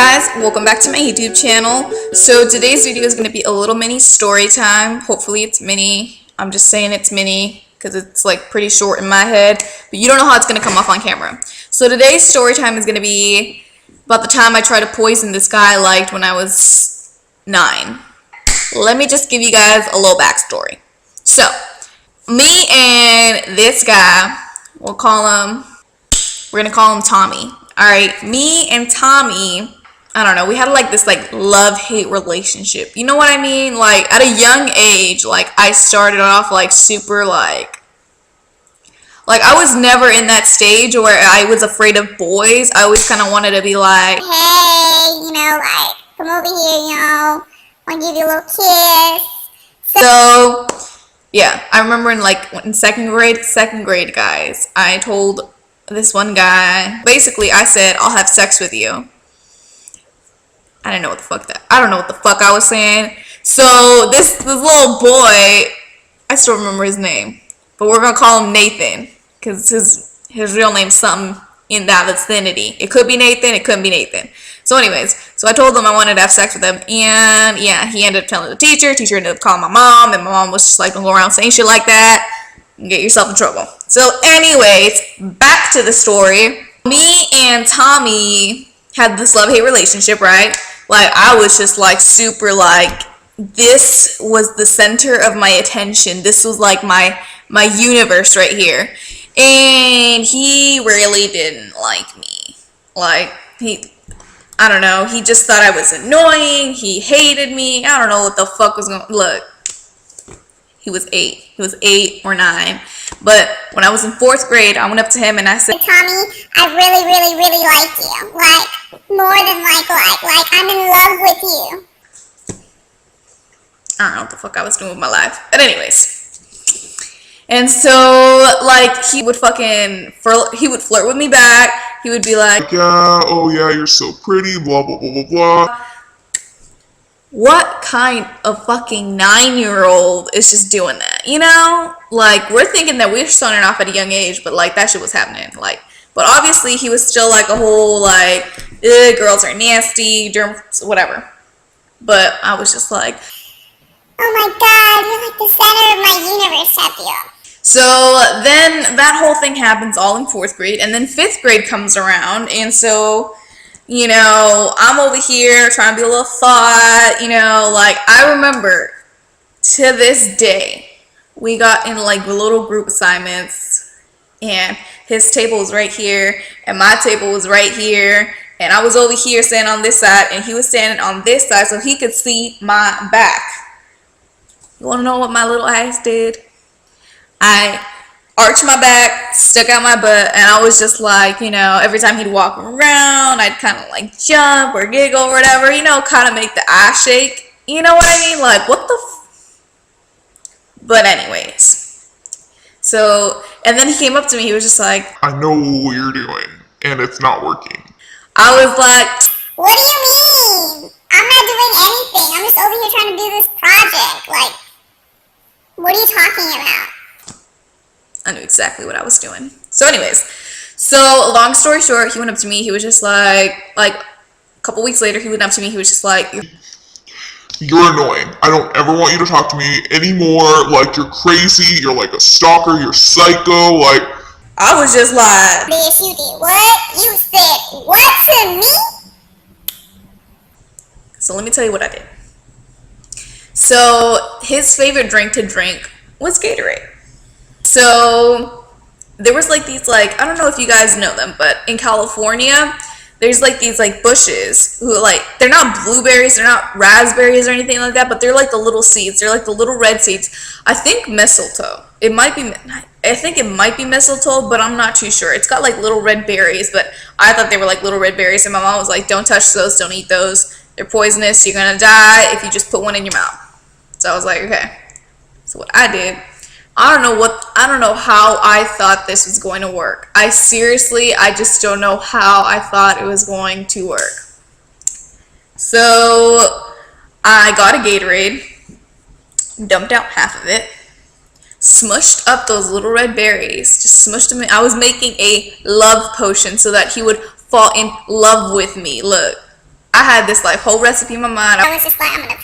guys, welcome back to my YouTube channel. So today's video is going to be a little mini story time. Hopefully it's mini. I'm just saying it's mini because it's like pretty short in my head, but you don't know how it's going to come off on camera. So today's story time is going to be about the time I tried to poison this guy I liked when I was 9. Let me just give you guys a little backstory. So me and this guy, we're going to call him Tommy. Alright, me and Tommy, I don't know, we had like this like love-hate relationship. You know what I mean? Like at a young age, like I started off like super like I was never in that stage where I was afraid of boys. I always kind of wanted to be like, hey, like come over here, I'll give you a little kiss. So yeah, I remember in second grade guys, I told this one guy, basically I said, I'll have sex with you. I don't know what the fuck I was saying. So this little boy, I still remember his name, but we're gonna call him Nathan because his real name's something in that vicinity. It could be Nathan, it couldn't be Nathan. So anyways, so I told him I wanted to have sex with him, and yeah, he ended up telling the teacher. Teacher ended up calling my mom, and my mom was just like, don't go around saying shit like that and get yourself in trouble. So anyways, back to the story. Me and Tommy had this love-hate relationship, right? Like I was just like super like, this was the center of my attention. This was like my universe right here. And he really didn't like me. Like I don't know, he just thought I was annoying. He hated me. I don't know what the fuck was going. Look, he was 8. He was 8 or 9. But when I was in 4th grade, I went up to him and I said, Tommy, I really, really, really like you. Like, more than like, I'm in love with you. I don't know what the fuck I was doing with my life. But anyways. And so, like, he would flirt with me back. He would be like, yeah, oh yeah, you're so pretty, blah, blah, blah, blah, blah. What kind of fucking 9-year-old is just doing that, you know? Like, we're thinking that we're starting off at a young age, but like that shit was happening. Like, but obviously he was still like a whole like, girls are nasty, germs, whatever. But I was just like, oh my god, you're like the center of my universe, Tapio. So then that whole thing happens all in 4th grade, and then 5th grade comes around, and so, I'm over here trying to be a little thought, like I remember to this day, we got in like little group assignments, and his table was right here, and my table was right here, and I was over here standing on this side, and he was standing on this side so he could see my back. You want to know what my little ass did? I arched my back, stuck out my butt, and I was just like, every time he'd walk around, I'd kind of like jump or giggle or whatever, kind of make the ass shake. You know what I mean? Like, what the But anyways. So, and then he came up to me, he was just like, I know what you're doing, and it's not working. I was like, what do you mean? I'm not doing anything. I'm just over here trying to do this project. Like, what are you talking about? I knew exactly what I was doing. So anyways, so long story short, he went up to me, he was just like a couple weeks later, he went up to me, he was just like, you're annoying. I don't ever want you to talk to me anymore. Like, you're crazy, you're like a stalker, you're psycho, like. I was just like, bitch, you did what? You said what to me? So let me tell you what I did. So his favorite drink to drink was Gatorade. So there was like these I don't know if you guys know them, but in California there's like these bushes who they're not blueberries, they're not raspberries or anything like that, but they're like the little seeds, they're like the little red seeds. I think mistletoe. I think it might be mistletoe, but I'm not too sure. It's got like little red berries, but I thought they were like little red berries, and my mom was like, don't touch those, don't eat those, they're poisonous, you're gonna die if you just put one in your mouth. So I was like, okay. So what I did, I don't know how I thought this was going to work. I just don't know how I thought it was going to work. So I got a Gatorade, dumped out half of it, smushed up those little red berries, just smushed them in. I was making a love potion so that he would fall in love with me. Look, I had this like whole recipe in my mind. I was just like, I'm gonna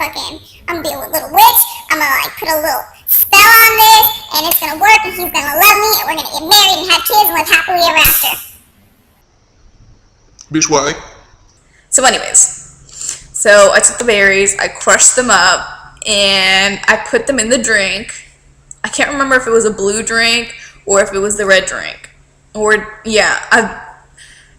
be a little witch. I'm gonna like put a little spell on this, and it's gonna work, and he's gonna love me, and we're gonna get married and have kids and live happily ever after. Bitch, why? So anyways, so I took the berries, I crushed them up, and I put them in the drink. I can't remember if it was a blue drink or if it was the red drink. Or, yeah,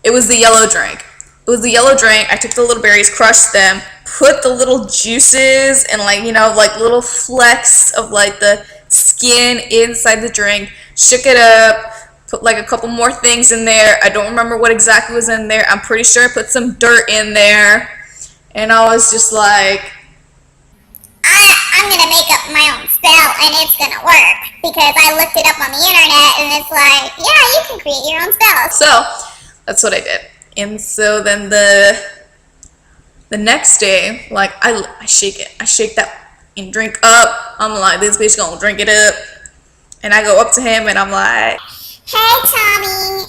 it was the yellow drink. It was the yellow drink. I took the little berries, crushed them, put the little juices and like, you know, like little flecks of like the skin inside the drink, shook it up, put like a couple more things in there. I don't remember what exactly was in there. I'm pretty sure I put some dirt in there. And I was just like, I'm gonna make up my own spell and it's gonna work, because I looked it up on the internet and it's like, yeah, you can create your own spells. so that's what I did. And so then the next day, like I shake it. I shake that and drink up. I'm like, this bitch gonna drink it up. And I go up to him and I'm like, Hey Tommy,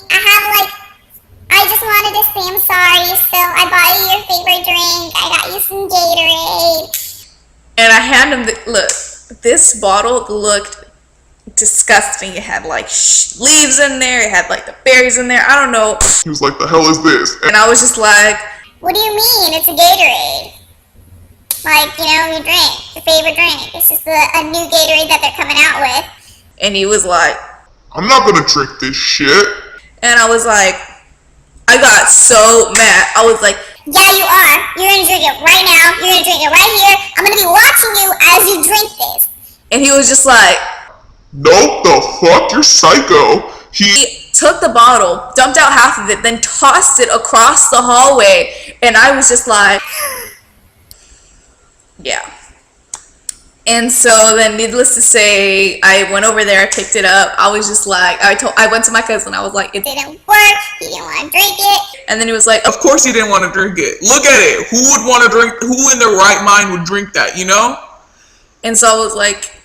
I just wanted to say I'm sorry, so I bought you your favorite drink. I got you some Gatorade. and I hand him look, this bottle looked disgusting. It had like leaves in there. It had like the berries in there. I don't know. He was like, the hell is this? And I was just like, What do you mean? It's a Gatorade. Like, you know, your drink, your favorite drink. It's just a new Gatorade that they're coming out with. and he was like, I'm not gonna drink this shit. and I was like, I got so mad. I was like, Yeah, you are. You're gonna drink it right now. You're gonna drink it right here. I'm gonna be watching you as you drink this. and he was just like, Nope, the fuck, you're psycho. he took the bottle, dumped out half of it, then tossed it across the hallway. And I was just like, yeah. And so then needless to say, I went over there, I picked it up. I was just like, I went to my cousin. I was like, It didn't work. He didn't want to drink it. and then he was like, Of course he didn't want to drink it. Look at it. Who would want to drink? Who in their right mind would drink that, you know? and so I was like,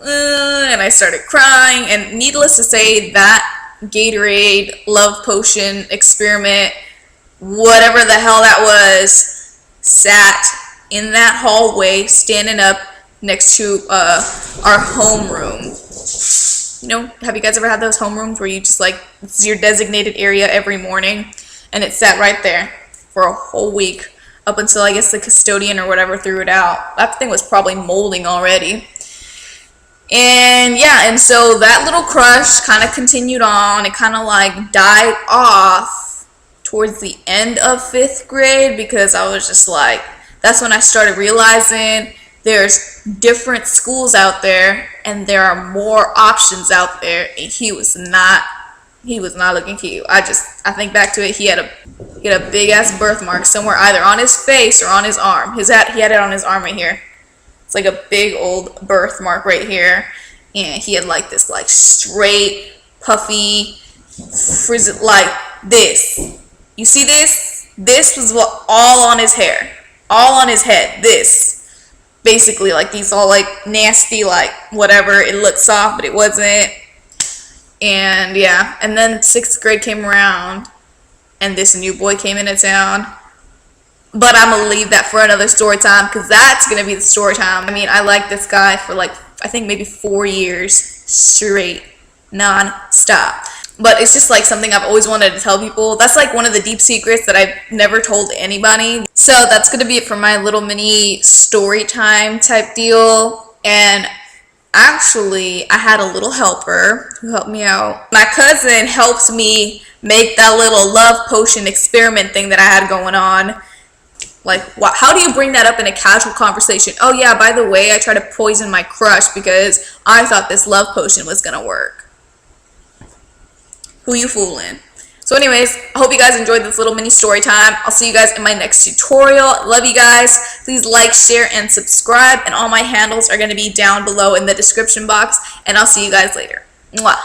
and I started crying. And needless to say, that Gatorade love potion experiment, whatever the hell that was, sat in that hallway, standing up next to our homeroom. You know, have you guys ever had those homerooms where you just like, it's your designated area every morning, and it sat right there for a whole week up until I guess the custodian or whatever threw it out. That thing was probably molding already. And yeah, and so that little crush kind of continued on. It kind of like died off towards the end of 5th grade, because I was just like, that's when I started realizing there's different schools out there and there are more options out there, and he was not looking cute. I think back to it, he had a big ass birthmark somewhere, either on his face or on his arm. He had it on his arm right here. It's like a big old birthmark right here, and he had like this like straight puffy frizz like this. You see this? This was what all on his hair, all on his head. This basically like these all like nasty like whatever. It looked soft, but it wasn't. And yeah, and then 6th grade came around, and this new boy came into town. But I'm gonna leave that for another story time, because that's gonna be the story time. I mean, I liked this guy for like, I think maybe 4 years straight, non-stop. But it's just like something I've always wanted to tell people. That's like one of the deep secrets that I've never told anybody. So that's gonna be it for my little mini story time type deal. And actually, I had a little helper who helped me out. My cousin helped me make that little love potion experiment thing that I had going on. Like, how do you bring that up in a casual conversation? Oh yeah, by the way, I tried to poison my crush because I thought this love potion was gonna work. Who you fooling? So anyways, I hope you guys enjoyed this little mini story time. I'll see you guys in my next tutorial. Love you guys. Please like, share, and subscribe. And all my handles are going to be down below in the description box. And I'll see you guys later. Mwah.